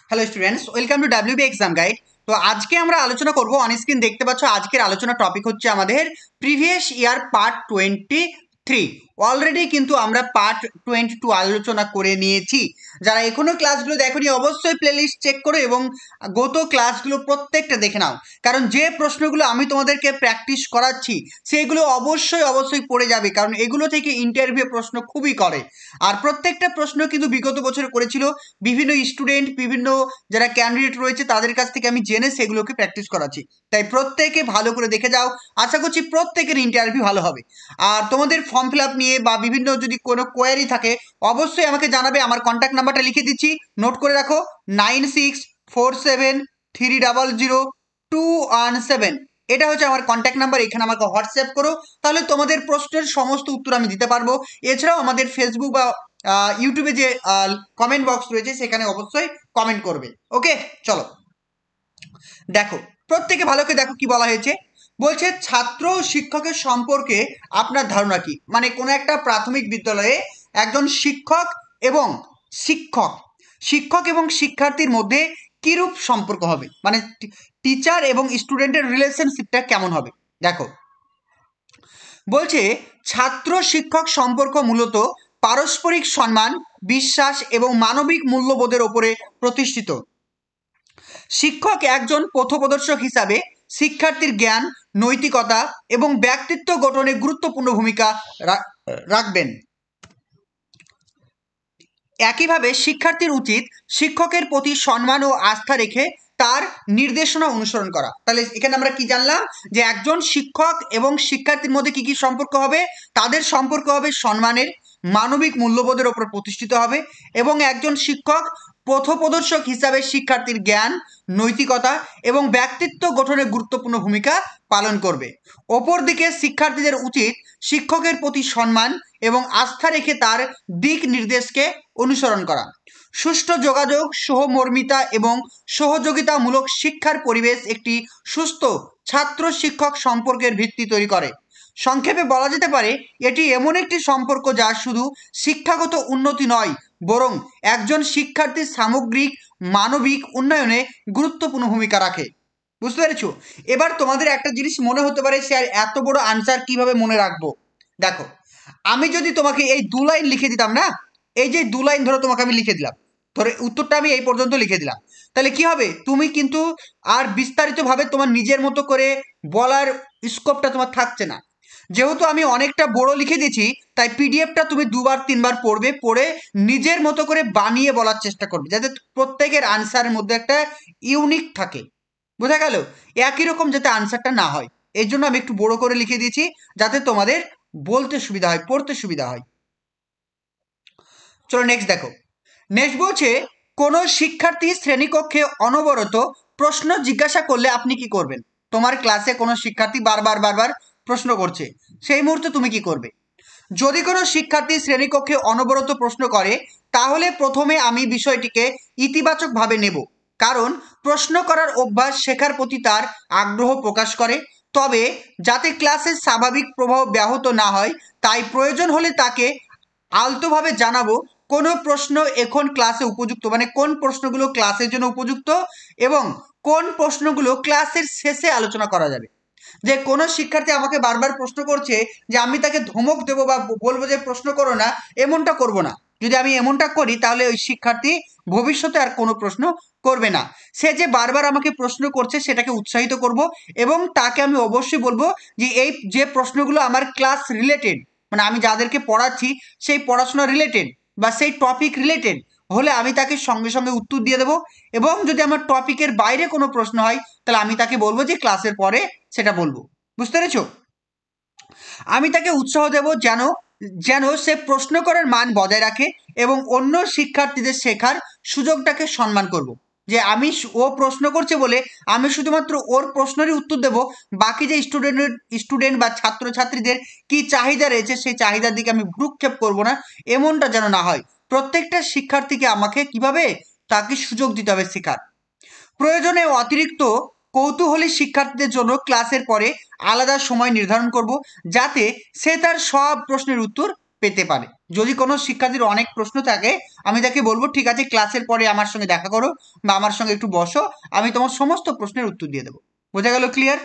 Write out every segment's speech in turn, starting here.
Hello students, welcome to WB exam guide. তো আজকে আমরা আলোচনা করব, অন স্ক্রিন দেখতে পাচ্ছ আজকের আলোচনা টপিক হচ্ছে আমাদের প্রিভিয়াস ইয়ার পার্ট 23। অলরেডি কিন্তু আমরা পার্ট 22 আলোচনা করে নিয়েছি। যারা এখনো ক্লাসগুলো দেখোনি অবশ্যই প্লেলিস্ট চেক করো এবং গত ক্লাসগুলো প্রত্যেকটা দেখে নাও, কারণ যে প্রশ্নগুলো আমি তোমাদেরকে প্র্যাকটিস করাচ্ছি সেগুলো অবশ্যই পড়ে যাবে, কারণ এগুলো থেকে ইন্টারভিউ প্রশ্ন খুবই করে। আর প্রত্যেকটা প্রশ্ন কিন্তু বিগত বছর করেছিল বিভিন্ন স্টুডেন্ট, বিভিন্ন যারা ক্যান্ডিডেট রয়েছে তাদের কাছ থেকে আমি জেনে সেগুলোকে প্র্যাকটিস করাচ্ছি। তাই প্রত্যেকে ভালো করে দেখে যাও, আশা করছি প্রত্যেকের ইন্টারভিউ ভালো হবে। আর তোমাদের ফর্ম ফিল আপ নিয়ে বা বিভিন্ন যদি কোনো কোয়ারি থাকে অবশ্যই আমাকে জানাবে। আমার কন্ট্যাক্ট নাম্বারটা লিখে দিচ্ছি, নোট করে রাখো, 9647300217। এটা হচ্ছে আমার কন্ট্যাক্ট নাম্বার, এখানে আমাকে হোয়াটসঅ্যাপ করো, তাহলে তোমাদের প্রশ্নের সমস্ত উত্তর আমি দিতে পারবো। এছাড়াও আমাদের ফেসবুক বা ইউটিউবে যে কমেন্ট বক্স রয়েছে সেখানে অবশ্যই কমেন্ট করবে। ওকে, চলো দেখো, প্রত্যেকে ভালো করে দেখো কি বলা হয়েছে। বলছে ছাত্র ও শিক্ষকের সম্পর্কে আপনার ধারণা কি। মানে কোনো একটা প্রাথমিক বিদ্যালয়ে একজন শিক্ষক এবং শিক্ষক শিক্ষক এবং শিক্ষার্থীর মধ্যে কিরূপ সম্পর্ক হবে, মানে টিচার এবং স্টুডেন্টের রিলেশনশিপটা কেমন হবে। দেখো, বলছে ছাত্র শিক্ষক সম্পর্ক মূলত পারস্পরিক সম্মান, বিশ্বাস এবং মানবিক মূল্যবোধের ওপরে প্রতিষ্ঠিত। শিক্ষক একজন পথপ্রদর্শক হিসাবে শিক্ষার্থীর জ্ঞান, নৈতিকতা এবং ব্যক্তিত্ব গঠনে গুরুত্বপূর্ণ ভূমিকা রাখবেন। একইভাবে শিক্ষার্থীর উচিত শিক্ষকের প্রতি সম্মান ও আস্থা রেখে তার নির্দেশনা অনুসরণ করা। তাহলে এখানে আমরা কি জানলাম, যে একজন শিক্ষক এবং শিক্ষার্থীর মধ্যে কি কি সম্পর্ক হবে। তাদের সম্পর্ক হবে সম্মানের, মানবিক মূল্যবোধের ওপর প্রতিষ্ঠিত হবে এবং একজন শিক্ষক পথপ্রদর্শক হিসাবে শিক্ষার্থীর জ্ঞান, নৈতিকতা এবং ব্যক্তিত্ব গঠনে গুরুত্বপূর্ণ ভূমিকা পালন করবে। অপরদিকে শিক্ষার্থীদের উচিত শিক্ষকের প্রতি সম্মান এবং আস্থা রেখে তার দিক নির্দেশকে অনুসরণ করা। সুষ্ঠু যোগাযোগ, সহমর্মিতা এবং সহযোগিতামূলক শিক্ষার পরিবেশ একটি সুস্থ ছাত্র শিক্ষক সম্পর্কের ভিত্তি তৈরি করে। সংক্ষেপে বলা যেতে পারে, এটি এমন একটি সম্পর্ক যা শুধু শিক্ষাগত উন্নতি নয়, বরং একজন শিক্ষার্থীর সামগ্রিক মানবিক উন্নয়নে গুরুত্বপূর্ণ ভূমিকা রাখে। বুঝতে পেরেছো? এবার তোমাদের একটা জিনিস মনে হতে পারে, স্যার এত বড় আনসার কিভাবে মনে রাখবো। দেখো, আমি যদি তোমাকে এই 2 লাইন লিখে দিতাম না, এই যে 2 লাইন ধরো তোমাকে আমি লিখে দিলাম, ধরো উত্তরটা আমি এই পর্যন্ত লিখে দিলাম, তাহলে কি হবে, তুমি কিন্তু আর বিস্তারিতভাবে তোমার নিজের মতো করে বলার স্কোপটা তোমার থাকছে না। যেহেতু আমি অনেকটা বড় লিখে দিয়েছি, তাই পিডিএফটা তুমি 2-3 বার পড়বে, পড়ে নিজের মতো করে বানিয়ে বলার চেষ্টা করবে, যাতে প্রত্যেকের আনসারের মধ্যে একটা ইউনিক থাকে। বোঝা গেল? একই রকম যাতে আনসারটা না হয়, এর জন্য আমি একটু বড় করে লিখে দিয়েছি, যাতে তোমাদের বলতে সুবিধা হয়, পড়তে সুবিধা হয়। চলো নেক্সট দেখো। নেক্সট বলছে, কোনো শিক্ষার্থী শ্রেণীকক্ষে অনবরত প্রশ্ন জিজ্ঞাসা করলে আপনি কি করবেন। তোমার ক্লাসে কোনো শিক্ষার্থী বারবার প্রশ্ন করছে, সেই মুহূর্তে তুমি কি করবে। যদি কোনো শিক্ষার্থী শ্রেণীকক্ষে অনবরত প্রশ্ন করে, তাহলে প্রথমে আমি বিষয়টিকে ইতিবাচকভাবে নেব, কারণ প্রশ্ন করার অভ্যাস শেখার প্রতি তার আগ্রহ প্রকাশ করে। তবে যাতে ক্লাসের স্বাভাবিক প্রবাহ ব্যাহত না হয়, তাই প্রয়োজন হলে তাকে আলতোভাবে জানাবো কোন প্রশ্ন এখন ক্লাসে উপযুক্ত, মানে কোন প্রশ্নগুলো ক্লাসের জন্য উপযুক্ত এবং কোন প্রশ্নগুলো ক্লাসের শেষে আলোচনা করা যাবে। যে কোনো শিক্ষার্থী আমাকে বারবার প্রশ্ন করছে, যে আমি তাকে ধমক দেবো বা বলবো যে প্রশ্ন করো না, এমনটা করব না। যদি আমি এমনটা করি তাহলে ওই শিক্ষার্থী ভবিষ্যতে আর কোনো প্রশ্ন করবে না। সে যে বারবার আমাকে প্রশ্ন করছে সেটাকে উৎসাহিত করব এবং তাকে আমি অবশ্যই বলবো যে এই যে প্রশ্নগুলো আমার ক্লাস রিলেটেড, মানে আমি যাদেরকে পড়াচ্ছি সেই পড়াশোনা রিলেটেড বা সেই টপিক রিলেটেড হলে আমি তাকে সঙ্গে সঙ্গে উত্তর দিয়ে দেবো। এবং যদি আমার টপিকের বাইরে কোনো প্রশ্ন হয় তাহলে আমি তাকে বলবো যে ক্লাসের পরে সেটা বলবো। বুঝতে পেরেছো? আমি তাকে উৎসাহ দেব যেন যেন সে প্রশ্ন করার মান বজায় রাখে এবং অন্য শিক্ষার্থীদের শেখার সুযোগটাকে সম্মান করব। যে আমি ও প্রশ্ন করছে বলে আমি শুধুমাত্র ওর প্রশ্নেরই উত্তর দেব, বাকি যে স্টুডেন্ট বা ছাত্রছাত্রীদের কি চাহিদা রয়েছে সেই চাহিদার দিকে আমি ভ্রুক্ষেপ করব না, এমনটা যেন না হয়। প্রত্যেকটা শিক্ষার্থীকে আমাকে কিভাবে তাকে সুযোগ দিতে হবে শেখার। প্রয়োজনে অতিরিক্ত কৌতূহলী শিক্ষার্থীদের জন্য ক্লাসের পরে আলাদা সময় নির্ধারণ করব, যাতে সে তার সব প্রশ্নের উত্তর পেতে পারে। যদি কোনো শিক্ষার্থীর অনেক প্রশ্ন থাকে আমি তাকে বলবো ঠিক আছে ক্লাসের পরে আমার সঙ্গে দেখা করো বা আমার সঙ্গে একটু বসো, আমি তোমার সমস্ত প্রশ্নের উত্তর দিয়ে দেবো। বোঝা গেল? ক্লিয়ার?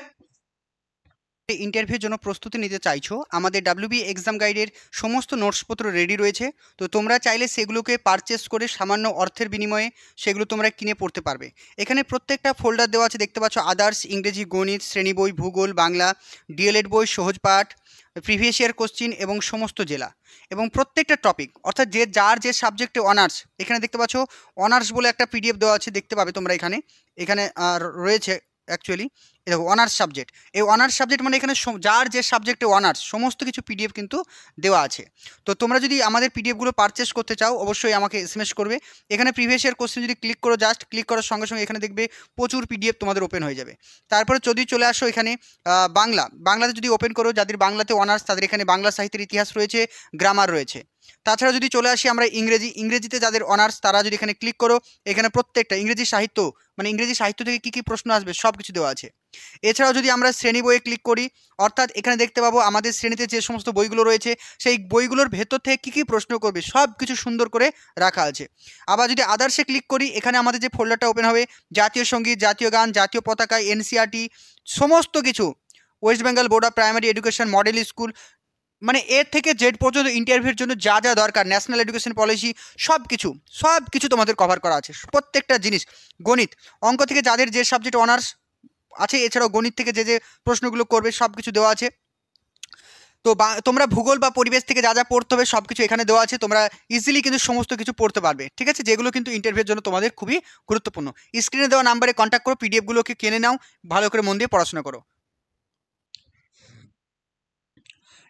ইন্টারভিউর জন্য প্রস্তুতি নিতে চাইছো, আমাদের ডাব্লিউবি এক্সাম গাইডের সমস্ত নোটসপত্র রেডি রয়েছে। তো তোমরা চাইলে সেগুলোকে পারচেস করে সামান্য অর্থের বিনিময়ে সেগুলো তোমরা কিনে পড়তে পারবে। এখানে প্রত্যেকটা ফোল্ডার দেওয়া আছে, দেখতে পাচ্ছ আদার্স, ইংরেজি, গণিত, শ্রেণী বই, ভূগোল, বাংলা, ডিএলএড বই, সহজ পাঠ, প্রিভিয়াস ইয়ার কোশ্চিন এবং সমস্ত জেলা এবং প্রত্যেকটা টপিক, অর্থাৎ যার যে সাবজেক্টে অনার্স, এখানে দেখতে পাচ্ছ অনার্স বলে একটা পিডিএফ দেওয়া আছে, দেখতে পাবে তোমরা এখানে এখানে রয়েছে অ্যাকচুয়ালি। দেখো অনার্স সাবজেক্ট, এই অনার্স সাবজেক্ট মানে এখানে যার যে সাবজেক্টে অনার্স সমস্ত কিছু পিডিএফ কিন্তু দেওয়া আছে। তো তোমরা যদি আমাদের পিডিএফগুলো পারচেস করতে চাও অবশ্যই আমাকে এসএমএস করবে। এখানে প্রিভিয়াস ইয়ার কোশ্চেন যদি ক্লিক করো, জাস্ট ক্লিক করার সঙ্গে সঙ্গে এখানে দেখবে প্রচুর পিডিএফ তোমাদের ওপেন হয়ে যাবে। তারপরে যদি চলে আসো এখানে বাংলাতে যদি ওপেন করো, যাদের বাংলাতে অনার্স তাদের এখানে বাংলা সাহিত্যের ইতিহাস রয়েছে, গ্রামার রয়েছে। তাছাড়া যদি চলে আসি আমরা ইংরেজিতে যাদের অনার্স তারা যদি এখানে ক্লিক করো, এখানে প্রত্যেকটা ইংরেজি সাহিত্য মানে ইংরেজি সাহিত্য থেকে কী কী প্রশ্ন আসবে সব কিছু দেওয়া আছে। এছাড়াও যদি আমরা শ্রেণী বইয়ে ক্লিক করি, অর্থাৎ এখানে দেখতে পাবো আমাদের শ্রেণীতে যে সমস্ত বইগুলো রয়েছে সেই বইগুলোর ভেতর থেকে কী কী প্রশ্ন করবে সব কিছু সুন্দর করে রাখা আছে। আবার যদি আদার্সে ক্লিক করি, এখানে আমাদের যে ফোল্ডারটা ওপেন হবে, জাতীয় সঙ্গীত, জাতীয় গান, জাতীয় পতাকা, এনসিইআরটি সমস্ত কিছু, West Bengal board of primary education model school, মানে এর থেকে জেড পর্যন্ত ইন্টারভিউর জন্য যা যা দরকার, ন্যাশনাল এডুকেশন পলিসি, সব কিছু তোমাদের কভার করা আছে, প্রত্যেকটা জিনিস। গণিত, অঙ্ক থেকে যাদের যে সাবজেক্ট অনার্স আছে, এছাড়াও গণিত থেকে যে প্রশ্নগুলো করবে সব কিছু দেওয়া আছে। তো তোমরা ভূগোল বা পরিবেশ থেকে যা যা পড়তে হবে সব কিছু এখানে দেওয়া আছে, তোমরা ইজিলি কিন্তু সমস্ত কিছু পড়তে পারবে, ঠিক আছে, যেগুলো কিন্তু ইন্টারভিউর জন্য তোমাদের খুবই গুরুত্বপূর্ণ। স্ক্রিনে দেওয়া নাম্বারে কন্ট্যাক্ট করো, পিডিএফগুলোকে কিনে নাও, ভালো করে মন দিয়ে পড়াশোনা করো।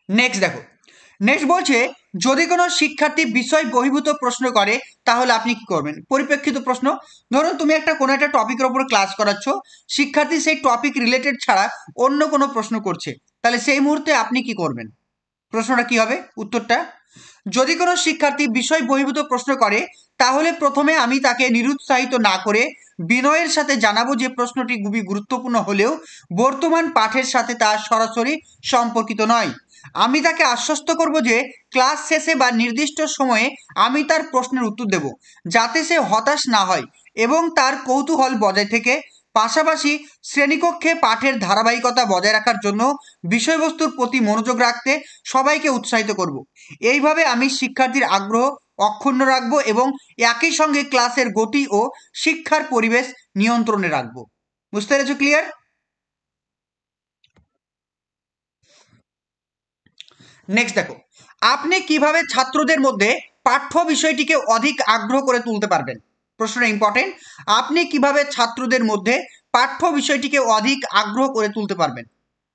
নেক্সট দেখো, নেক্সট বলছে যদি কোনো শিক্ষার্থী বিষয় বহির্ভূত প্রশ্ন করে তাহলে আপনি কি করবেন? পরিপ্রেক্ষিত প্রশ্ন, ধরুন তুমি কোনো একটা টপিকের উপর ক্লাস করাচ্ছ, শিক্ষার্থী সেই টপিক রিলেটেড ছাড়া অন্য কোনো প্রশ্ন করছে, তাহলে সেই মুহূর্তে আপনি কি করবেন? প্রশ্নটা কি হবে? উত্তরটা, যদি কোনো শিক্ষার্থী বিষয় বহির্ভূত প্রশ্ন করে তাহলে প্রথমে আমি তাকে নিরুৎসাহিত না করে বিনয়ের সাথে জানাবো যে প্রশ্নটি খুবই গুরুত্বপূর্ণ হলেও বর্তমান পাঠের সাথে তা সরাসরি সম্পর্কিত নয়। আমি তাকে আশ্বস্ত করব যে ক্লাস শেষে বা নির্দিষ্ট সময়ে আমি তার প্রশ্নের উত্তর দেব, যাতে সে হতাশ না হয় এবং তার কৌতূহল বজায় থেকে। পাশাপাশি শ্রেণীকক্ষে পাঠের ধারাবাহিকতা বজায় রাখার জন্য বিষয়বস্তুর প্রতি মনোযোগ রাখতে সবাইকে উৎসাহিত করব। এইভাবে আমি শিক্ষার্থীর আগ্রহ অক্ষুণ্ণ রাখবো এবং একই সঙ্গে ক্লাসের গতি ও শিক্ষার পরিবেশ নিয়ন্ত্রণে রাখবো। বুঝতে পেরেছো? ক্লিয়ার? নেক্সট দেখো, আপনি কিভাবে ছাত্রদের মধ্যে পাঠ্য বিষয়টিকে অধিক আগ্রহ করে তুলতে পারবেন? প্রশ্নটা ইম্পর্টেন্ট। আপনি কিভাবে ছাত্রদের মধ্যে পাঠ্য বিষয়টিকে অধিক আগ্রহ করে তুলতে পারবেন?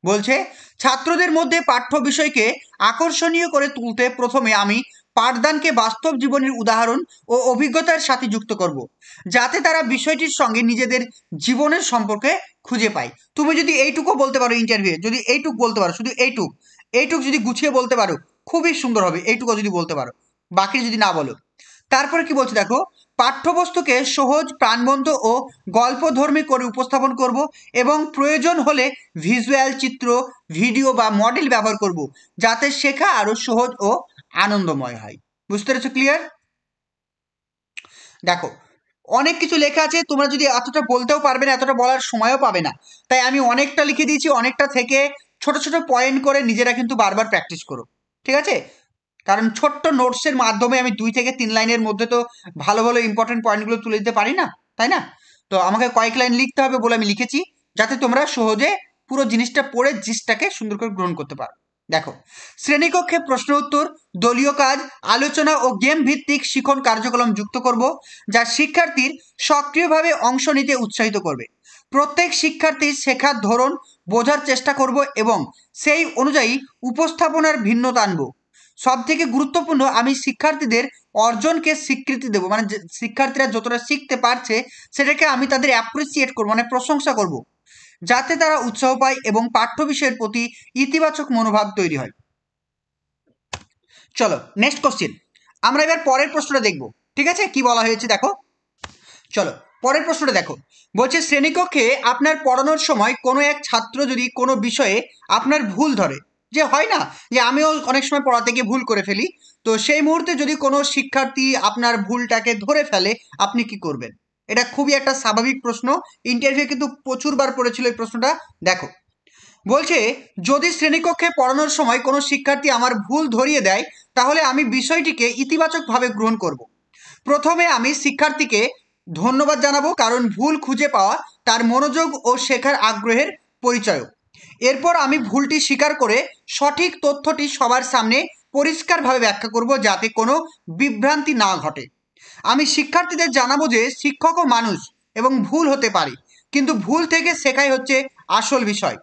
বলছে ছাত্রদের মধ্যে পাঠ্য বিষয়কে আকর্ষণীয় করে তুলতে প্রথমে আমি পাঠদানকে বাস্তব জীবনের উদাহরণ ও অভিজ্ঞতার সাথে যুক্ত করব, যাতে তারা বিষয়টির সঙ্গে নিজেদের জীবনের সম্পর্কে খুঁজে পায়। তুমি যদি এইটুকু বলতে পারো ইন্টারভিউ, যদি এইটুক বলতে পারো, শুধু এইটুক যদি গুছিয়ে বলতে পারো খুবই সুন্দর হবে। এইটুকু যদি বলতে পারো, বাকি যদি না বলো। তারপরে কি বলছে দেখো, পাঠ্যবস্তুকে সহজ, প্রাণবন্ত ও গল্পধর্মী করে উপস্থাপন করব এবং প্রয়োজন হলে ভিজুয়াল, চিত্র, ভিডিও বা মডেল ব্যবহার করব, যাতে শেখা আরো সহজ ও আনন্দময় হয়। বুঝতে পেরেছো? ক্লিয়ার? দেখো অনেক কিছু লেখা আছে, তোমরা যদি এতটা বলতেও পারবে না, এতটা বলার সময়ও পাবে না, তাই আমি অনেকটা লিখে দিয়েছি। অনেকটা থেকে ছোট ছোট পয়েন্ট করে নিজেরা কিন্তু বারবার প্র্যাকটিস করো, ঠিক আছে? কারণ ছোট্ট নোটসের মাধ্যমে আমি 2 থেকে 3 লাইনের মধ্যে তো ভালো ভালো ইম্পর্টেন্ট পয়েন্টগুলো তুলে দিতে পারি না, তাই না? তো আমাকে কয়েক লাইন লিখতে হবে বলে আমি লিখেছি, যাতে তোমরা সহজে পুরো জিনিসটা পড়ে জিনিসটাকে সুন্দর করে গ্রহণ করতে পারো। দেখো, শ্রেণীকক্ষে প্রশ্ন উত্তর, দলীয় কাজ, আলোচনা ও গেম ভিত্তিক শিখন কার্যক্রম যুক্ত করব, যা শিক্ষার্থীর সক্রিয়ভাবে অংশ নিতে উৎসাহিত করবে। প্রত্যেক শিক্ষার্থীর শেখার ধরন বোঝার চেষ্টা করব এবং সেই অনুযায়ী উপস্থাপনার ভিন্নতা আনবো। সব থেকে গুরুত্বপূর্ণ, আমি শিক্ষার্থীদের অর্জনকে স্বীকৃতি দেবো, মানে শিক্ষার্থীরা যতটা শিখতে পারছে সেটাকে আমি তাদের অ্যাপ্রিসিয়েট করবো, মানে প্রশংসা করব, যাতে তারা উৎসাহ পায় এবং পাঠ্য বিষয়ের প্রতি ইতিবাচক মনোভাব তৈরি হয়। চলো নেক্সট কোশ্চেন, আমরা এবার পরের প্রশ্নটা দেখব, ঠিক আছে? কি বলা হয়েছে দেখো, চলো পরের প্রশ্নটা দেখো। বলছে শ্রেণীকক্ষে আপনার পড়ানোর সময় কোনো এক ছাত্র যদি কোনো বিষয়ে আপনার ভুল ধরে, যে হয় না যে আমিও অনেক সময় পড়াতে গিয়ে ভুল করে ফেলি, তো সেই মুহূর্তে যদি কোনো শিক্ষার্থী আপনার ভুলটাকে ধরে ফেলে আপনি কি করবেন? এটা খুবই একটা স্বাভাবিক প্রশ্ন, ইন্টারভিউ কিন্তু প্রচুরবার পড়েছিল এই প্রশ্নটা। দেখো, বলছে যদি শ্রেণীকক্ষে পড়ানোর সময় কোনো শিক্ষার্থী আমার ভুল ধরিয়ে দেয় তাহলে আমি বিষয়টিকে ইতিবাচকভাবে গ্রহণ করব। প্রথমে আমি শিক্ষার্থীকে ধন্যবাদ জানাবো, কারণ ভুল খুঁজে পাওয়া তার মনোযোগ ও শেখার আগ্রহের পরিচয়। এরপর আমি ভুলটি স্বীকার করে সঠিক তথ্যটি সবার সামনে পরিষ্কারভাবে ব্যাখ্যা করব, যাতে কোনো বিভ্রান্তি না ঘটে। আমি শিক্ষার্থীদের জানাবো যে শিক্ষকও মানুষ এবং ভুল হতে পারে, কিন্তু ভুল থেকে শেখাই হচ্ছে আসল বিষয়।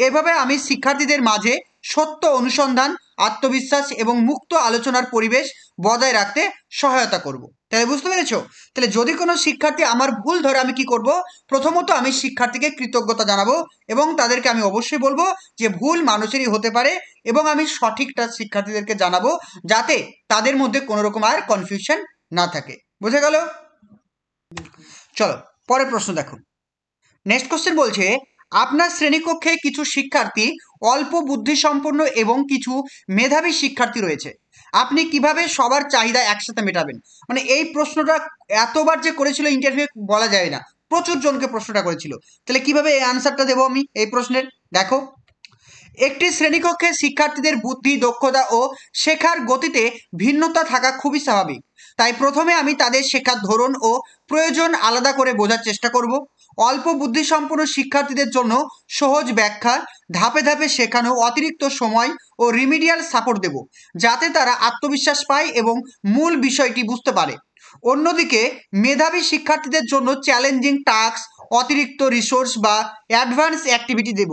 এভাবে আমি শিক্ষার্থীদের মাঝে সত্য অনুসন্ধান, আত্মবিশ্বাস এবং মুক্ত আলোচনার পরিবেশ বজায় রাখতে সহায়তা করব। তাহলে বুঝতে পেরেছো? তাহলে যদি কোনো শিক্ষার্থী আমার ভুল ধরে আমি কি করব? প্রথমত আমি শিক্ষার্থীকে কৃতজ্ঞতা জানাবো এবং তাদেরকে আমি অবশ্যই বলবো যে ভুল মানুষেরই হতে পারে, এবং আমি সঠিকটা শিক্ষার্থীদেরকে জানাবো যাতে তাদের মধ্যে কোনো রকম আর কনফিউশন না থাকে। বুঝে গেল? চলো পরের প্রশ্ন দেখো। নেক্সট কোশ্চেন বলছে, আপনার শ্রেণীকক্ষে কিছু শিক্ষার্থী অল্প বুদ্ধিসম্পন্ন এবং কিছু মেধাবী শিক্ষার্থী রয়েছে। আপনি কিভাবে সবার চাহিদা একসাথে মেটাবেন? মানে এই প্রশ্নটা এতবার যে করেছিল ইন্টারভিউ বলা যায় না, প্রচুর জনকে প্রশ্নটা করেছিল। তাহলে কিভাবে এই আনসারটা দেবো আমি এই প্রশ্নের? দেখো, একটি শ্রেণীকক্ষে শিক্ষার্থীদের বুদ্ধি, দক্ষতা ও শেখার গতিতে ভিন্নতা থাকা খুবই স্বাভাবিক। তাই প্রথমে আমি তাদের শেখার ধরন ও প্রয়োজন আলাদা করে বোঝার চেষ্টা করব। অল্প বুদ্ধিসম্পন্ন শিক্ষার্থীদের জন্য সহজ ব্যাখ্যা, ধাপে ধাপে শেখানো, অতিরিক্ত সময় ও রিমিডিয়াল সাপোর্ট দেব, যাতে তারা আত্মবিশ্বাস পায় এবং মূল বিষয়টি বুঝতে পারে। অন্যদিকে মেধাবী শিক্ষার্থীদের জন্য চ্যালেঞ্জিং টাস্ক, অতিরিক্ত রিসোর্স বা অ্যাডভান্স অ্যাক্টিভিটি দেব,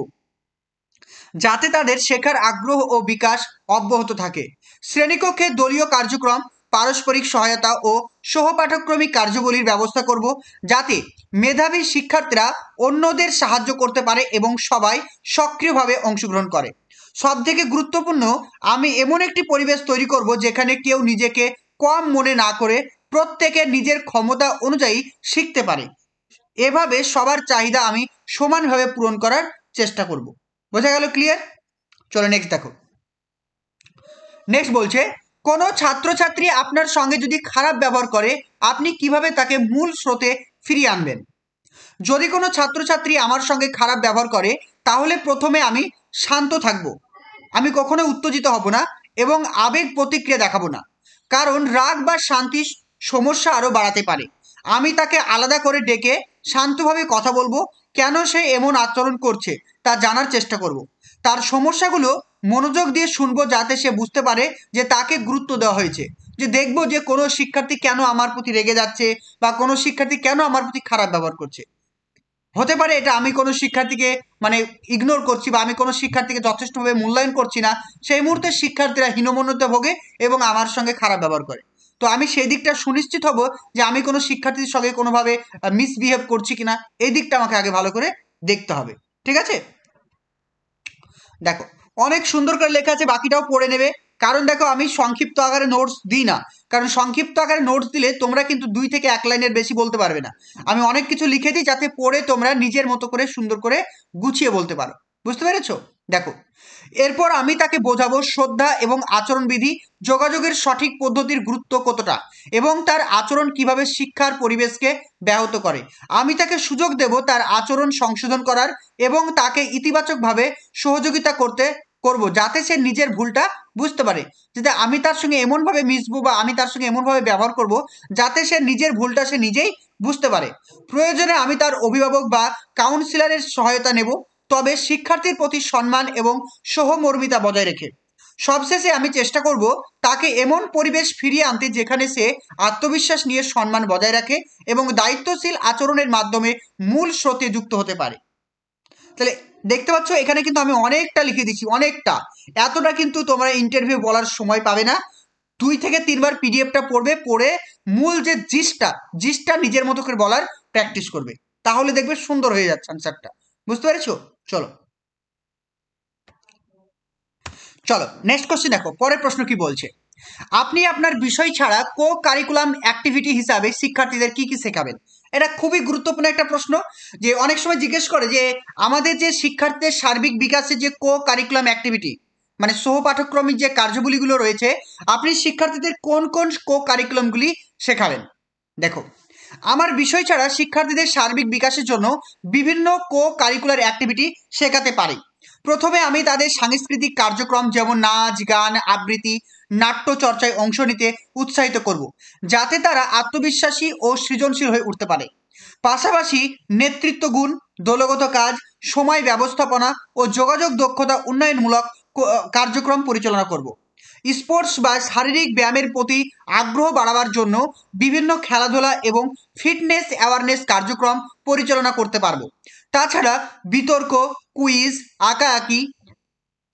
যাতে তাদের শেখার আগ্রহ ও বিকাশ অব্যাহত থাকে। শ্রেণীকক্ষে দলীয় কার্যক্রম, পারস্পরিক সহায়তা ও সহপাঠক্রমিক কার্যবলীর ব্যবস্থা করব, যাতে মেধাবী শিক্ষার্থীরা অন্যদের সাহায্য করতে পারে এবং সবাই সক্রিয়ভাবে অংশগ্রহণ করে। সবথেকে গুরুত্বপূর্ণ, আমি এমন একটি পরিবেশ তৈরি করব যেখানে কেউ নিজেকে কম মনে না করে প্রত্যেকের নিজের ক্ষমতা অনুযায়ী শিখতে পারে। এভাবে সবার চাহিদা আমি সমানভাবে পূরণ করার চেষ্টা করব। বোঝা গেল? ক্লিয়ার? চলো নেক্সট দেখো। নেক্সট বলছে, কোনো ছাত্রছাত্রী আপনার সঙ্গে যদি খারাপ ব্যবহার করে আপনি কিভাবে তাকে মূল স্রোতে ফিরিয়ে আনবেন? যদি কোনো ছাত্রছাত্রী আমার সঙ্গে খারাপ ব্যবহার করে তাহলে প্রথমে আমি শান্ত থাকব। আমি কখনো উত্তেজিত হব না এবং আবেগ প্রতিক্রিয়া দেখাবো না, কারণ রাগ বা শান্তি সমস্যা আরও বাড়াতে পারে। আমি তাকে আলাদা করে ডেকে শান্তভাবে কথা বলবো, কেন সে এমন আচরণ করছে তা জানার চেষ্টা করব। তার সমস্যাগুলো মনোযোগ দিয়ে শুনবো, যাতে সে বুঝতে পারে যে তাকে গুরুত্ব দেওয়া হয়েছে। যে দেখবো যে কোনো শিক্ষার্থী কেন আমার প্রতি রেগে যাচ্ছে বা কোনো শিক্ষার্থী কেন আমার প্রতি খারাপ ব্যবহার করছে। হতে পারে এটা আমি কোনো শিক্ষার্থীকে মানে ইগনোর করছি বা আমি কোনো শিক্ষার্থীকে যথেষ্টভাবে মূল্যায়ন করছি না, সেই মুহূর্তে শিক্ষার্থীরা হীনমন্যতা ভোগে এবং আমার সঙ্গে খারাপ ব্যবহার করে। তো আমি সেই দিকটা সুনিশ্চিত হব যে আমি কোনো শিক্ষার্থীর সঙ্গে কোনোভাবে মিসবিহেভ করছি কিনা, এই দিকটা আমাকে আগে ভালো করে দেখতে হবে। ঠিক আছে? দেখো, অনেক সুন্দর করে লেখা আছে, বাকিটাও পড়ে নেবে। কারণ দেখো, আমি সংক্ষিপ্ত আকারে নোটস দিই না, কারণ সংক্ষিপ্ত আকারে নোটস দিলে তোমরা কিন্তু 2 থেকে 1 লাইনের বেশি বলতে পারবে না। আমি অনেক কিছু লিখে দিই যাতে পড়ে তোমরা নিজের মতো করে সুন্দর করে গুছিয়ে বলতে পারো। বুঝতে পেরেছো? দেখো, এরপর আমি তাকে বোঝাবো শ্রদ্ধা এবং আচরণবিধি, যোগাযোগের সঠিক পদ্ধতির গুরুত্ব কতটা এবং তার আচরণ কিভাবে শিক্ষার পরিবেশকে ব্যাহত করে। আমি তাকে সুযোগ দেব তার আচরণ সংশোধন করার এবং তাকে ইতিবাচকভাবে সহযোগিতা করব, যাতে সে নিজের ভুলটা বুঝতে পারে। যাতে আমি তার সঙ্গে এমনভাবে মিশবো বা আমি তার সঙ্গে এমনভাবে ব্যবহার করব যাতে সে নিজের ভুলটা সে নিজেই বুঝতে পারে। প্রয়োজনে আমি তার অভিভাবক বা কাউন্সিলরের সহায়তা নেব, তবে শিক্ষার্থীর প্রতি সম্মান এবং সহমর্মিতা বজায় রেখে। সবশেষে আমি চেষ্টা করব তাকে এমন পরিবেশ ফিরিয়ে আনতে যেখানে সে আত্মবিশ্বাস নিয়ে সম্মান বজায় রাখে এবং দায়িত্বশীল আচরণের মাধ্যমে মূল স্রোতে যুক্ত হতে পারে। তাহলে দেখতে পাচ্ছ এখানে কিন্তু আমি অনেকটা লিখে দিচ্ছি, অনেকটা। এতটা কিন্তু তোমরা ইন্টারভিউ বলার সময় পাবে না। 2 থেকে 3 বার পিডিএফটা পড়বে, পড়ে মূল যে জিসটা নিজের মতো করে বলার প্র্যাকটিস করবে, তাহলে দেখবে সুন্দর হয়ে যাচ্ছে আনসারটা। বুঝতে পেরেছো? চলো চলো নেক্সট কোশ্চেন দেখো। পরের প্রশ্ন কি বলছে, আপনি আপনার বিষয় ছাড়া কো কারিকুলাম অ্যাক্টিভিটি হিসাবে শিক্ষার্থীদের কি কি শেখাবেন? এটা খুবই গুরুত্বপূর্ণ একটা প্রশ্ন। যে অনেক সময় জিজ্ঞেস করে যে আমাদের যে শিক্ষার্থীদের সার্বিক বিকাশে যে কো কারিকুলাম অ্যাক্টিভিটি, মানে সহ পাঠ্যক্রমিক যে কার্যবলীগুলো রয়েছে আপনি শিক্ষার্থীদের কোন কোন কো কারিকুলামগুলি শেখাবেন। দেখো, আমার বিষয় ছাড়া শিক্ষার্থীদের সার্বিক বিকাশের জন্য বিভিন্ন কো কারিকুলার অ্যাক্টিভিটি শেখাতে পারি। প্রথমে আমি তাদের সাংস্কৃতিক কার্যক্রম যেমন নাচ, গান, আবৃত্তি, নাট্য চর্চায় অংশ নিতে উৎসাহিত করব, যাতে তারা আত্মবিশ্বাসী ও সৃজনশীল হয়ে উঠতে পারে। পাশাপাশি নেতৃত্ব গুণ, দলগত কাজ, সময় ব্যবস্থাপনা ও যোগাযোগ দক্ষতা উন্নয়নমূলক কার্যক্রম পরিচালনা করব। স্পোর্টস বা শারীরিক ব্যায়ামের প্রতি আগ্রহ বাড়াবার জন্য বিভিন্ন খেলাধুলা এবং ফিটনেস অ্যাওয়ারনেস কার্যক্রম পরিচালনা করতে পারবো। তাছাড়া বিতর্ক, কুইজ, আঁকাআঁকি,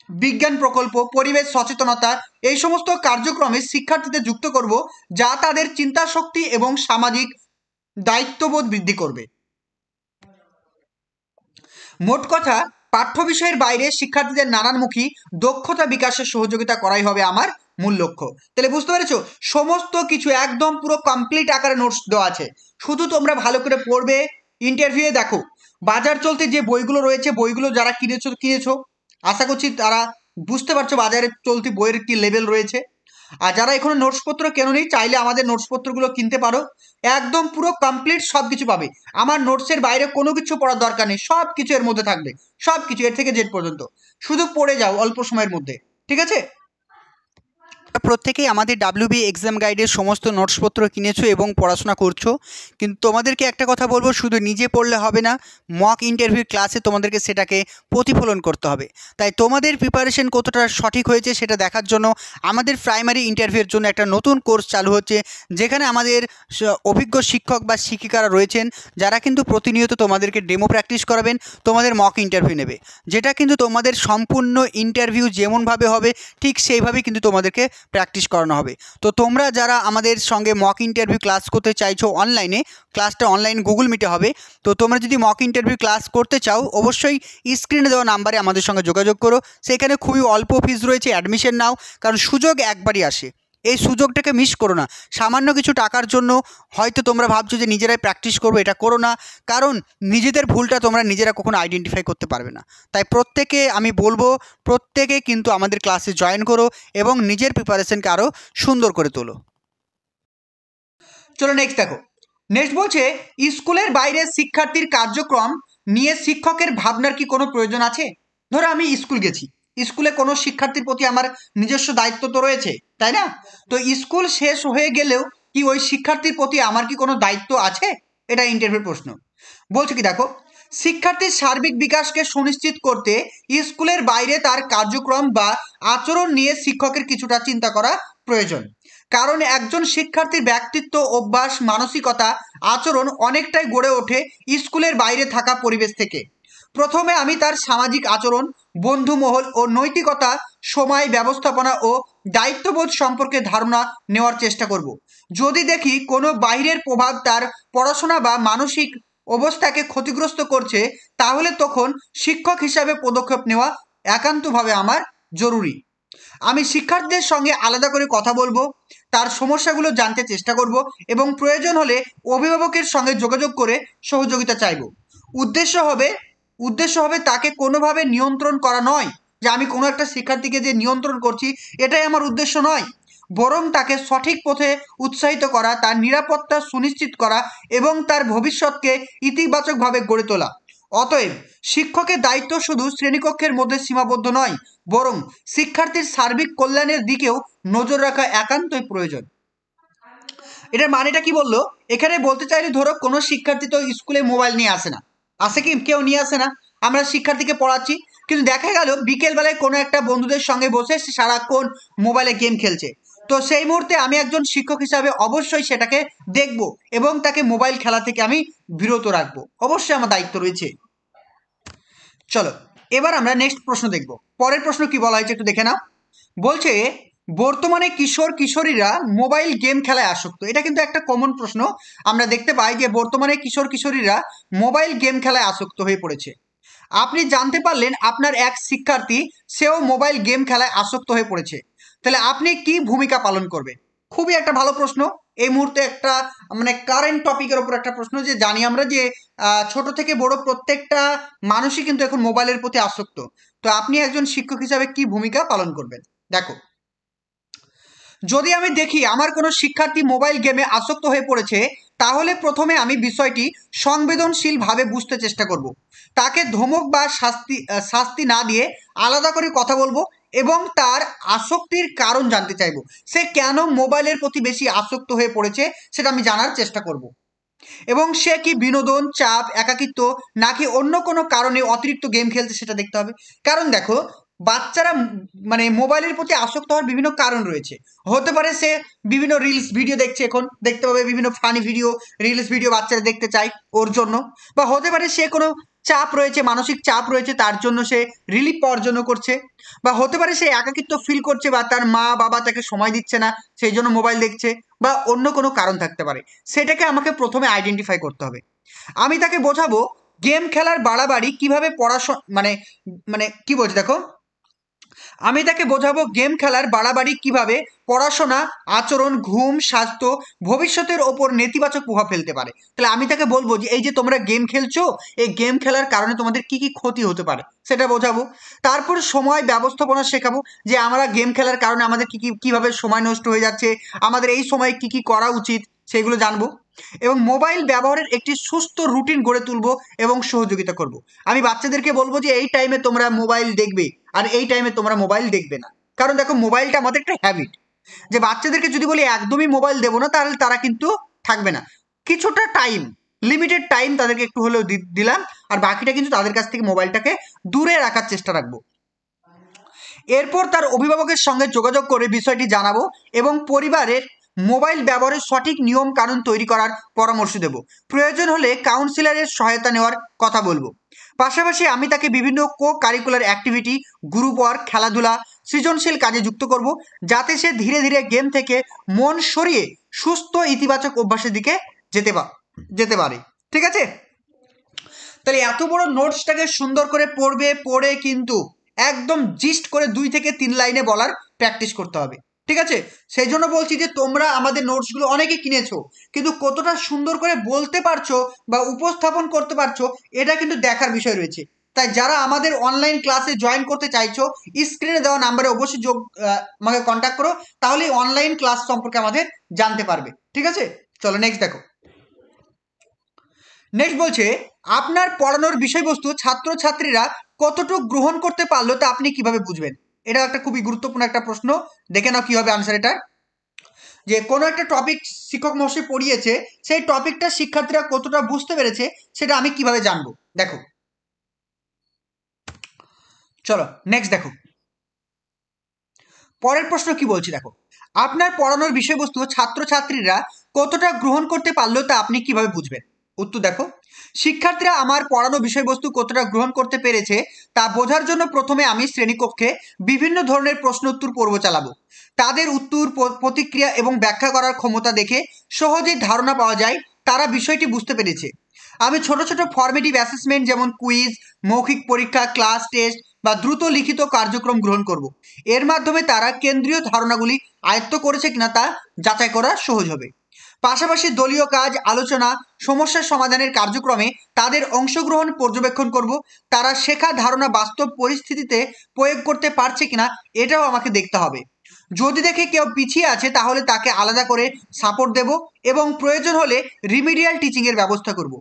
বিজ্ঞান প্রকল্প, পরিবেশ সচেতনতা এই সমস্ত কার্যক্রমে শিক্ষার্থীদের যুক্ত করব, যা তাদের চিন্তা শক্তি এবং সামাজিক দায়িত্ববোধ বৃদ্ধি করবে। মোট কথা, পাঠ্য বিষয়ের বাইরে শিক্ষার্থীদের নানানমুখী দক্ষতা বিকাশের সহযোগিতা করাই হবে আমার মূল লক্ষ্য। তাহলে বুঝতে পেরেছো, সমস্ত কিছু একদম পুরো কমপ্লিট আকারে নোটস দেওয়া আছে, শুধু তোমরা ভালো করে পড়বে। ইন্টারভিউয়ে দেখো, বাজার চলতে যে বইগুলো রয়েছে, বইগুলো যারা কিনেছো আশা করছি তারা বুঝতে পারছো বাজারে চলতি বইয়ের কি লেভেল রয়েছে। আর যারা এখনো নোটসপত্র কেননি, চাইলে আমাদের নোটসপত্রগুলো কিনতে পারো, একদম পুরো কমপ্লিট সব কিছু পাবে। আমার নোটসের বাইরে কোনো কিছু পড়ার দরকার নেই, সব কিছু এর মধ্যে থাকবে, সব কিছু এর থেকে জেড পর্যন্ত, শুধু পড়ে যাও অল্প সময়ের মধ্যে, ঠিক আছে? প্রত্যেকেই আমাদের ডাব্লিউবি এক্সাম গাইডের সমস্ত নোটসপত্র কিনেছো এবং পড়াশোনা করছো, কিন্তু তোমাদেরকে একটা কথা বলবো, শুধু নিজে পড়লে হবে না, মক ইন্টারভিউ ক্লাসে তোমাদেরকে সেটাকে প্রতিফলন করতে হবে। তাই তোমাদের প্রিপারেশন কতটা সঠিক হয়েছে সেটা দেখার জন্য আমাদের প্রাইমারি ইন্টারভিউয়ের জন্য একটা নতুন কোর্স চালু হচ্ছে, যেখানে আমাদের অভিজ্ঞ শিক্ষক বা শিক্ষিকারা রয়েছেন, যারা কিন্তু প্রতিনিয়ত তোমাদেরকে ডেমো প্র্যাকটিস করাবেন, তোমাদের মক ইন্টারভিউ নেবে, যেটা কিন্তু তোমাদের সম্পূর্ণ ইন্টারভিউ যেমনভাবে হবে ঠিক সেইভাবেই কিন্তু তোমাদেরকে প্র্যাকটিস করানো হবে। তো তোমরা যারা আমাদের সঙ্গে মক ইন্টারভিউ ক্লাস করতে চাইছো অনলাইনে, ক্লাসটা অনলাইন গুগল মিটে হবে। তো তোমরা যদি মক ইন্টারভিউ ক্লাস করতে চাও, অবশ্যই স্ক্রিনে দেওয়া নাম্বারে আমাদের সঙ্গে যোগাযোগ করো। সেখানে খুবই অল্প ফিস রয়েছে, অ্যাডমিশন নাও, কারণ সুযোগ একবারই আসে, এই সুযোগটাকে মিস করো না। সামান্য কিছু টাকার জন্য হয়তো তোমরা ভাবছো যে নিজেরাই প্র্যাকটিস করবো, এটা করো না, কারণ নিজেদের ভুলটা তোমরা নিজেরা কখনো আইডেন্টিফাই করতে পারবে না। তাই প্রত্যেকে আমি বলবো, প্রত্যেকে কিন্তু আমাদের ক্লাসে জয়েন করো এবং নিজের প্রিপারেশনকে আরও সুন্দর করে তোলো। চলো নেক্সট দেখো, নেক্সট বলছে স্কুলের বাইরে শিক্ষার্থীর কার্যক্রম নিয়ে শিক্ষকের ভাবনার কি কোনো প্রয়োজন আছে? ধরো আমি স্কুল গেছি, স্কুলে কোনো শিক্ষার্থীর প্রতি আমার নিজস্ব দায়িত্ব তো রয়েছে, তাই না? তো স্কুল শেষ হয়ে গেলেও কি ওই শিক্ষার্থীর প্রতি আমার কি কোনো দায়িত্ব আছে? এটা ইন্টারভিউর প্রশ্ন। বলছে কি দেখো, শিক্ষার্থীর সার্বিক বিকাশকে সুনিশ্চিত করতে স্কুলের বাইরে তার কার্যক্রম বা আচরণ নিয়ে শিক্ষকের কিছুটা চিন্তা করা প্রয়োজন। কারণ একজন শিক্ষার্থীর ব্যক্তিত্ব, অভ্যাস, মানসিকতা, আচরণ অনেকটাই গড়ে ওঠে স্কুলের বাইরে থাকা পরিবেশ থেকে। প্রথমে আমি তার সামাজিক আচরণ, বন্ধুমহল ও নৈতিকতা, সময় ব্যবস্থাপনা ও দায়িত্ববোধ সম্পর্কে ধারণা নেওয়ার চেষ্টা করব। যদি দেখি কোনো বাইরের প্রভাব তার পড়াশোনা বা মানসিক অবস্থাকে ক্ষতিগ্রস্ত করছে, তাহলে তখন শিক্ষক হিসাবে পদক্ষেপ নেওয়া একান্তভাবে আমার জরুরি। আমি শিক্ষার্থীদের সঙ্গে আলাদা করে কথা বলবো, তার সমস্যাগুলো জানতে চেষ্টা করব এবং প্রয়োজন হলে অভিভাবকের সঙ্গে যোগাযোগ করে সহযোগিতা চাইব। উদ্দেশ্য হবে তাকে কোনোভাবে নিয়ন্ত্রণ করা নয়, যে আমি কোনো একটা শিক্ষার্থীকে যে নিয়ন্ত্রণ করছি এটাই আমার উদ্দেশ্য নয়, বরং তাকে সঠিক পথে উৎসাহিত করা, তার নিরাপত্তা সুনিশ্চিত করা এবং তার ভবিষ্যৎকে ইতিবাচকভাবে গড়ে তোলা। অতএব শিক্ষকের দায়িত্ব শুধু শ্রেণীকক্ষের মধ্যে সীমাবদ্ধ নয়, বরং শিক্ষার্থীর সার্বিক কল্যাণের দিকেও নজর রাখা একান্তই প্রয়োজন। এটার মানেটা কি বললো? এখানে বলতে চাইলে ধরো কোনো শিক্ষার্থী তো স্কুলে মোবাইল নিয়ে আসে না, আসে কি? কেউ নিয়ে আসে না। আমরা শিক্ষার্থীকে পড়াচ্ছি, কিন্তু দেখা গেল বিকেলবেলায় কোনো একটা বন্ধুদের সঙ্গে বসে সে সারাক্ষণ মোবাইলে গেম খেলছে। তো সেই মুহূর্তে আমি একজন শিক্ষক হিসাবে অবশ্যই সেটাকে দেখব এবং তাকে মোবাইল খেলা থেকে আমি বিরত রাখবো, অবশ্যই আমার দায়িত্ব রয়েছে। চলো এবার আমরা নেক্সট প্রশ্ন দেখব। পরের প্রশ্ন কি বলা হয়েছে একটু দেখে নাও। বলছে বর্তমানে কিশোর কিশোরীরা মোবাইল গেম খেলায় আসক্ত। এটা কিন্তু একটা কমন প্রশ্ন, আমরা দেখতে পাই যে বর্তমানে কিশোর কিশোরীরা মোবাইল গেম খেলায় আসক্ত হয়ে পড়েছে। আপনি জানতে পারলেন আপনার এক শিক্ষার্থী সেও মোবাইল গেম খেলায় আসক্ত হয়ে পড়েছে, তাহলে আপনি কি ভূমিকা পালন করবেন? খুবই একটা ভালো প্রশ্ন, এই মুহূর্তে একটা মানে কারেন্ট টপিকের উপর একটা প্রশ্ন, যে জানি আমরা যে ছোট থেকে বড় প্রত্যেকটা মানুষই কিন্তু এখন মোবাইলের প্রতি আসক্ত। তো আপনি একজন শিক্ষক হিসাবে কি ভূমিকা পালন করবেন? দেখো, যদি আমি দেখি আমার কোনো শিক্ষার্থী মোবাইল গেমে আসক্ত হয়ে পড়েছে, তাহলে প্রথমে আমি বিষয়টি সংবেদনশীলভাবে বুঝতে চেষ্টা করব। তাকে ধমক বা শাস্তি না দিয়ে আলাদা করে কথা বলবো এবং তার আসক্তির কারণ জানতে চাইবো। সে কেন মোবাইলের প্রতি বেশি আসক্ত হয়ে পড়েছে সেটা আমি জানার চেষ্টা করব। এবং সে কি বিনোদন, চাপ, একাকিত্ব নাকি অন্য কোনো কারণে অতিরিক্ত গেম খেলছে সেটা দেখতে হবে। কারণ দেখো, বাচ্চারা মানে মোবাইলের প্রতি আসক্ত হওয়ার বিভিন্ন কারণ রয়েছে। হতে পারে সে বিভিন্ন রিলস ভিডিও দেখছে, এখন দেখতে পাবে বিভিন্ন ফানি ভিডিও, রিলস ভিডিও বাচ্চারা দেখতে চায় ওর জন্য। বা হতে পারে সে কোনো চাপ রয়েছে, মানসিক চাপ রয়েছে, তার জন্য সে রিলিফ পাওয়ার জন্য করছে। বা হতে পারে সে একাকিত্ব ফিল করছে বা তার মা বাবা তাকে সময় দিচ্ছে না, সেই জন্য মোবাইল দেখছে। বা অন্য কোনো কারণ থাকতে পারে, সেটাকে আমাকে প্রথমে আইডেন্টিফাই করতে হবে। আমি তাকে বোঝাবো গেম খেলার বাড়াবাড়ি কিভাবে পড়াশোনা মানে মানে কি বলছি দেখো, আমি তাকে বোঝাবো গেম খেলার বাড়াবাড়ি কিভাবে পড়াশোনা, আচরণ, ঘুম, স্বাস্থ্য, ভবিষ্যতের ওপর নেতিবাচক প্রভাব ফেলতে পারে। তাহলে আমি তাকে বলবো যে এই যে তোমরা গেম খেলছো, এই গেম খেলার কারণে তোমাদের কি কি ক্ষতি হতে পারে সেটা বোঝাবো। তারপর সময় ব্যবস্থাপনা শেখাবো, যে আমরা গেম খেলার কারণে আমাদের কি কি কিভাবে সময় নষ্ট হয়ে যাচ্ছে, আমাদের এই সময় কি কি করা উচিত সেগুলো জানবো। এবং মোবাইল ব্যবহারের একটি সুস্থ রুটিন গড়ে তুলবো এবং সহযোগিতা করব। আমি বাচ্চাদেরকে বলবো যে এই টাইমে তোমরা মোবাইল দেখবে আর এই টাইমে তোমরা মোবাইল দেখবে না। কারণ দেখো, মোবাইলটা আমাদের একটা হ্যাবিট, যে বাচ্চাদেরকে যদি বলি একদমই মোবাইল দেবো না, তাহলে তারা কিন্তু থাকবে না। কিছুটা টাইম, লিমিটেড টাইম তাদেরকে একটু হলেও দিলাম, আর বাকিটা কিন্তু তাদের কাছ থেকে মোবাইলটাকে দূরে রাখার চেষ্টা রাখবো। এরপর তার অভিভাবকের সঙ্গে যোগাযোগ করে বিষয়টি জানাবো এবং পরিবারের মোবাইল ব্যবহারের সঠিক নিয়ম কানুন তৈরি করার পরামর্শ দেব। প্রয়োজন হলে কাউন্সিলরের সহায়তা নেওয়ার কথা বলবো। পাশাপাশি আমি তাকে বিভিন্ন co curricular activity, group work, খেলাধুলা, সৃজনশীল কাজে যুক্ত করব, যাতে সে ধীরে ধীরে গেম থেকে মন সরিয়ে সুস্থ ইতিবাচক অভ্যাসের দিকে যেতে পারে। ঠিক আছে? তাহলে এত বড় নোটসটাকে সুন্দর করে পড়বে, পড়ে কিন্তু একদম জিস্ট করে 2 থেকে 3 লাইনে বলার প্র্যাকটিস করতে হবে। ঠিক আছে? সেই জন্য বলছি যে তোমরা আমাদের নোটসগুলো অনেকে কিনেছো, কিন্তু কতটা সুন্দর করে বলতে পারছো বা উপস্থাপন করতে পারছো, এটা কিন্তু দেখার বিষয় রয়েছে। তাই যারা আমাদের অনলাইন ক্লাসে জয়েন করতে চাইছো, স্ক্রিনে দেওয়া নাম্বারে অবশ্যই আমাকে কন্ট্যাক্ট করো, তাহলে অনলাইন ক্লাস সম্পর্কে আমাদের জানতে পারবে। ঠিক আছে? চলো নেক্সট দেখো। নেক্সট বলছে, আপনার পড়ানোর বিষয়বস্তু ছাত্রছাত্রীরা কতটুকু গ্রহণ করতে পারলো তা আপনি কিভাবে বুঝবেন? এটা একটা খুবই গুরুত্বপূর্ণ একটা প্রশ্ন। দেখে নাও কি হবে আনসার এটা। যে কোনো একটা টপিক শিক্ষক মহাশয় পড়িয়েছে, সেই টপিকটা শিক্ষার্থীরা কতটা বুঝতে পেরেছে সেটা আমি কিভাবে জানবো? দেখো, চলো নেক্সট দেখো, পরের প্রশ্ন কি বলছি দেখো, আপনার পড়ানোর বিষয়বস্তু ছাত্রছাত্রীরা কতটা গ্রহণ করতে পারলো তা আপনি কিভাবে বুঝবেন? উত্তর দেখো, শিক্ষার্থীরা আমার পড়ানো বিষয়বস্তু কতটা গ্রহণ করতে পেরেছে তা বোঝার জন্য প্রথমে আমি শ্রেণীকক্ষে বিভিন্ন ধরনের প্রশ্ন উত্তর পর্ব চালাবো। তাদের উত্তর, প্রতিক্রিয়া এবং ব্যাখ্যা করার ক্ষমতা দেখে সহজেই ধারণা পাওয়া যায় তারা বিষয়টি বুঝতে পেরেছে। আমি ছোট ছোট ফর্মেটিভ অ্যাসেসমেন্ট যেমন কুইজ, মৌখিক পরীক্ষা, ক্লাস টেস্ট বা দ্রুত লিখিত কার্যক্রম গ্রহণ করব। এর মাধ্যমে তারা কেন্দ্রীয় ধারণাগুলি আয়ত্ত করেছে কিনা তা যাচাই করা সহজ হবে। পাশাপাশি দলীয় কাজ, আলোচনা, সমস্যার সমাধানের কার্যক্রমে তাদের অংশগ্রহণ পর্যবেক্ষণ করব। তারা শেখা ধারণা বাস্তব পরিস্থিতিতে প্রয়োগ করতে পারছে কিনা এটাও আমাকে দেখতে হবে। যদি দেখে কেউ পিছিয়ে আছে তাহলে তাকে আলাদা করে সাপোর্ট দেব এবং প্রয়োজন হলে রিমিডিয়াল টিচিংয়ের ব্যবস্থা করব।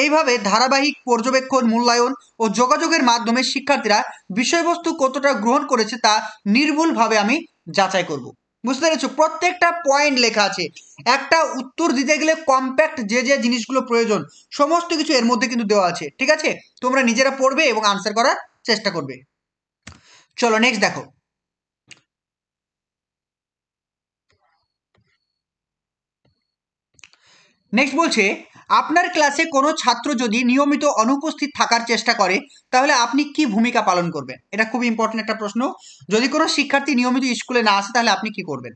এইভাবে ধারাবাহিক পর্যবেক্ষণ, মূল্যায়ন ও যোগাযোগের মাধ্যমে শিক্ষার্থীরা বিষয়বস্তু কতটা গ্রহণ করেছে তা নির্ভুলভাবে আমি যাচাই করব। বুঝতে পেরেছো? প্রত্যেকটা পয়েন্ট লেখা আছে। একটা উত্তর দিতে গেলে কম্প্যাক্ট যে যে জিনিসগুলো প্রয়োজন সমস্ত কিছু এর মধ্যে কিন্তু দেওয়া আছে। ঠিক আছে? তোমরা নিজেরা পড়বে এবং আনসার করার চেষ্টা করবে। চলো নেক্সট দেখো। নেক্সট বলছে, আপনার ক্লাসে কোনো ছাত্র যদি নিয়মিত অনুপস্থিত থাকার চেষ্টা করে তাহলে আপনি কি ভূমিকা পালন করবেন? এটা খুব ইম্পর্টেন্ট একটা প্রশ্ন। যদি কোনো শিক্ষার্থী নিয়মিত স্কুলে না আসে তাহলে আপনি কি করবেন?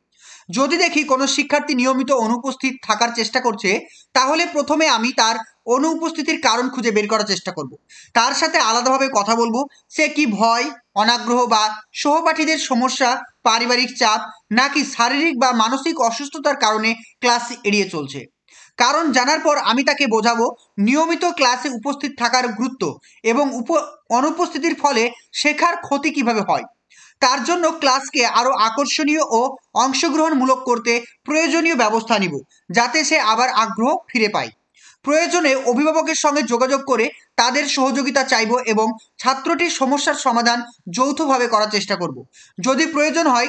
যদি দেখি কোনো শিক্ষার্থী নিয়মিত অনুপস্থিত থাকার চেষ্টা করছে, তাহলে প্রথমে আমি তার অনুপস্থিতির কারণ খুঁজে বের করার চেষ্টা করব। তার সাথে আলাদাভাবে কথা বলবো। সে কি ভয়, অনাগ্রহ বা সহপাঠীদের সমস্যা পারিবারিক চাপ, নাকি শারীরিক বা মানসিক অসুস্থতার কারণে ক্লাস এড়িয়ে চলছে। কারণ জানার পর আমি তাকে বোঝাবো নিয়মিত ক্লাসে উপস্থিত থাকার গুরুত্ব এবং অনুপস্থিতির ফলে শেখার ক্ষতি কিভাবে হয়। তার জন্য ক্লাসকে আরো আকর্ষণীয় ও অংশগ্রহণমূলক করতে প্রয়োজনীয় ব্যবস্থা নিব, যাতে সে আবার আগ্রহ ফিরে পায়। প্রয়োজনে অভিভাবকের সঙ্গে যোগাযোগ করে তাদের সহযোগিতা চাইব এবং ছাত্রটির সমস্যার সমাধান যৌথভাবে করার চেষ্টা করব। যদি প্রয়োজন হয়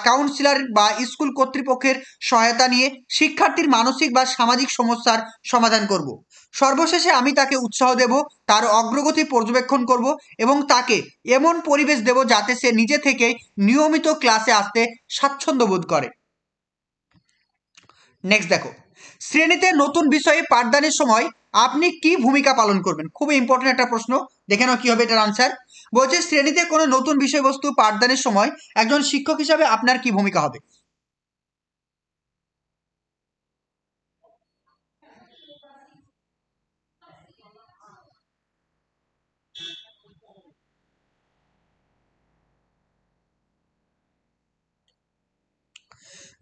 কাউন্সিলর বা স্কুল কর্তৃপক্ষের সহায়তা নিয়ে শিক্ষার্থীর মানসিক বা সামাজিক সমস্যার সমাধান করব। সর্বশেষে আমি তাকে উৎসাহ দেব, তার অগ্রগতি পর্যবেক্ষণ করব এবং তাকে এমন পরিবেশ দেব যাতে সে নিজে থেকে নিয়মিত ক্লাসে আসতে স্বাচ্ছন্দ্য বোধ করে। নেক্সট দেখো, শ্রেণীতে নতুন বিষয়ে পাঠদানের সময় আপনি কি ভূমিকা পালন করবেন? খুবই ইম্পর্টেন্ট একটা প্রশ্ন, দেখে নাও কি হবে এটার আনসার। বলছে শ্রেণীতে কোনো নতুন বিষয়বস্তু পাঠদানের সময় একজন শিক্ষক হিসাবে আপনার কি ভূমিকা হবে?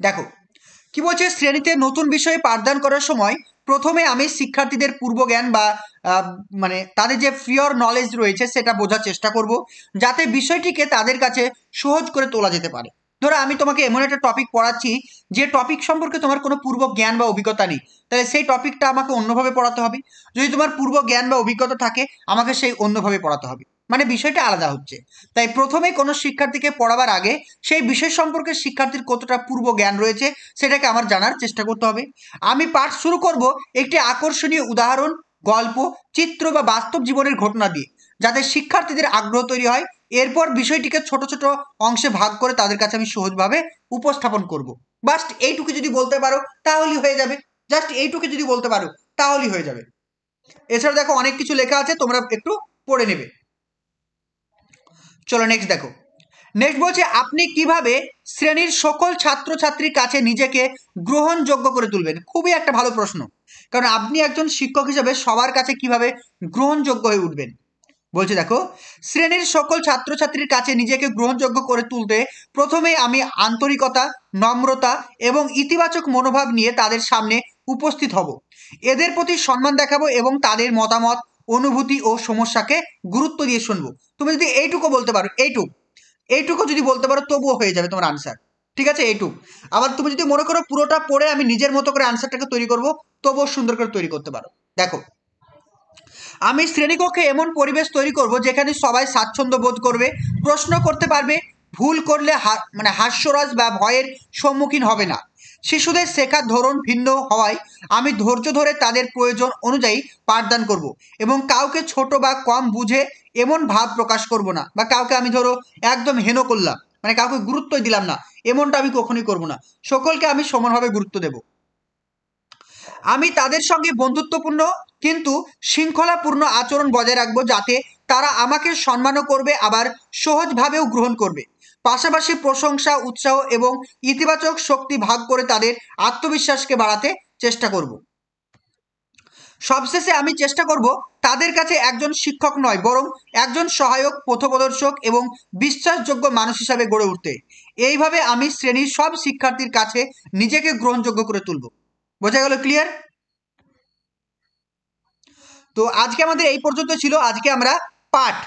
দেখো কি বলছে, শ্রেণীতে নতুন বিষয়ে পাঠদান করার সময় প্রথমে আমি শিক্ষার্থীদের পূর্বজ্ঞান বা মানে তাদের যে প্রিয়র নলেজ রয়েছে সেটা বোঝার চেষ্টা করব, যাতে বিষয়টিকে তাদের কাছে সহজ করে তোলা যেতে পারে। ধরো আমি তোমাকে এমন একটা টপিক পড়াচ্ছি যে টপিক সম্পর্কে তোমার কোনো পূর্ব জ্ঞান বা অভিজ্ঞতা নেই, তাহলে সেই টপিকটা আমাকে অন্যভাবে পড়াতে হবে। যদি তোমার পূর্ব জ্ঞান বা অভিজ্ঞতা থাকে, আমাকে সেই অন্যভাবে পড়াতে হবে, মানে বিষয়টা আলাদা হচ্ছে। তাই প্রথমে কোনো শিক্ষার্থীকে পড়াবার আগে সেই বিষয় সম্পর্কে শিক্ষার্থীর কতটা পূর্ব জ্ঞান রয়েছে সেটাকে আমার জানার চেষ্টা করতে হবে। আমি পাঠ শুরু করব একটি আকর্ষণীয় উদাহরণ, গল্প, চিত্র বা বাস্তব জীবনের ঘটনা দিয়ে, যাতে শিক্ষার্থীদের আগ্রহ তৈরি হয়। এরপর বিষয়টিকে ছোট ছোট অংশে ভাগ করে তাদের কাছে আমি সহজভাবে উপস্থাপন করব। জাস্ট এইটুকু যদি বলতে পারো তাহলেই হয়ে যাবে, জাস্ট এইটুকু যদি বলতে পারো তাহলেই হয়ে যাবে। এছাড়া দেখো অনেক কিছু লেখা আছে, তোমরা একটু পড়ে নেবে। চলো নেক্সট দেখো। নেক্সট বলছে আপনি কিভাবে শ্রেণীর সকল ছাত্রছাত্রীর কাছে নিজেকে গ্রহণযোগ্য করে তুলবেন? খুবই একটা ভালো প্রশ্ন, কারণ আপনি একজন শিক্ষক হিসেবে সবার কাছে কিভাবে গ্রহণযোগ্য হয়ে উঠবেন। বলছে দেখো, শ্রেণীর সকল ছাত্রছাত্রীর কাছে নিজেকে গ্রহণযোগ্য করে তুলতে প্রথমে আমি আন্তরিকতা, নম্রতা এবং ইতিবাচক মনোভাব নিয়ে তাদের সামনে উপস্থিত হব। এদের প্রতি সম্মান দেখাবো এবং তাদের মতামত, অনুভূতি ও সমস্যাকে গুরুত্ব দিয়ে শুনবো। তুমি যদি এইটুকু বলতে পারো, এইটুকু যদি বলতে পারো তবুও হয়ে যাবে তোমার আনসার। ঠিক আছে, এইটুকু। আবার তুমি যদি মনে করো পুরোটা পড়ে আমি নিজের মতো করে আনসারটাকে তৈরি করব, তবুও সুন্দর করে তৈরি করতে পারো। দেখো, আমি শ্রেণীকক্ষে এমন পরিবেশ তৈরি করব যেখানে সবাই স্বাচ্ছন্দ্য বোধ করবে, প্রশ্ন করতে পারবে, ভুল করলে মানে হাস্যরস বা ভয়ের সম্মুখীন হবে না। শিশুদের শেখার ধরন ভিন্ন হওয়ায় আমি ধৈর্য ধরে তাদের প্রয়োজন অনুযায়ী পাঠদান করব এবং কাউকে ছোট বা কম বুঝে এমন ভাব প্রকাশ করব না, বা কাউকে আমি ধরো একদম হেন করলাম, মানে কাউকে গুরুত্বই দিলাম না, এমনটা আমি কখনোই করব না। সকলকে আমি সমানভাবে গুরুত্ব দেব। আমি তাদের সঙ্গে বন্ধুত্বপূর্ণ কিন্তু শৃঙ্খলাপূর্ণ আচরণ বজায় রাখবো, যাতে তারা আমাকে সম্মানও করবে আবার সহজভাবেও গ্রহণ করবে। পাশাপাশি প্রশংসা, উৎসাহ এবং ইতিবাচক শক্তি ভাগ করে তাদের আত্মবিশ্বাসকে বাড়াতে চেষ্টা করব। সবশেষে আমি চেষ্টা করব তাদের কাছে একজন শিক্ষক নয়, বরং একজন সহায়ক, পথপ্রদর্শক এবং বিশ্বাসযোগ্য মানুষ হিসাবে গড়ে উঠতে। এইভাবে আমি শ্রেণীর সব শিক্ষার্থীর কাছে নিজেকে গ্রহণযোগ্য করে তুলব। বোঝা গেল? ক্লিয়ার? তো আজকে আমাদের এই পর্যন্ত ছিল। আজকে আমরা পার্ট,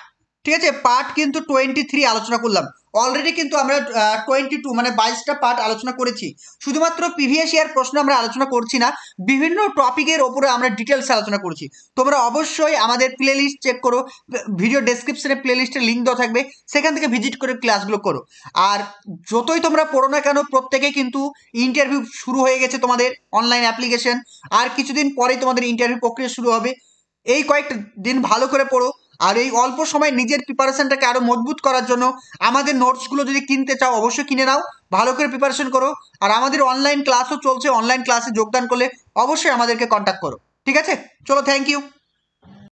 ঠিক আছে, পার্ট কিন্তু 23 আলোচনা করলাম। অলরেডি কিন্তু আমরা 22 মানে 22টা পার্ট আলোচনা করেছি। শুধুমাত্র প্রিভিয়াস ইয়ার প্রশ্ন আমরা আলোচনা করছি না, বিভিন্ন টপিকের ওপরে আমরা ডিটেলস আলোচনা করছি। তোমরা অবশ্যই আমাদের প্লে লিস্ট চেক করো, ভিডিও ডেসক্রিপশনে প্লে লিস্টের লিঙ্ক দেওয়া থাকবে, সেখান থেকে ভিজিট করে ক্লাসগুলো করো। আর যতই তোমরা পড়ো না কেন, প্রত্যেকে কিন্তু ইন্টারভিউ শুরু হয়ে গেছে তোমাদের অনলাইন অ্যাপ্লিকেশন, আর কিছুদিন পরেই তোমাদের ইন্টারভিউ প্রক্রিয়া শুরু হবে। এই কয়েকটা দিন ভালো করে পড়ো, আর এই অল্প সময় নিজের প্রিপারেশনটাকে আরো মজবুত করার জন্য আমাদের নোটসগুলো যদি কিনতে চাও অবশ্যই কিনে নাও, ভালো করে প্রিপারেশন করো। আর আমাদের অনলাইন ক্লাসও চলছে, অনলাইন ক্লাসে যোগদান করলে অবশ্যই আমাদেরকে কন্ট্যাক্ট করো। ঠিক আছে, চলো, থ্যাংক ইউ।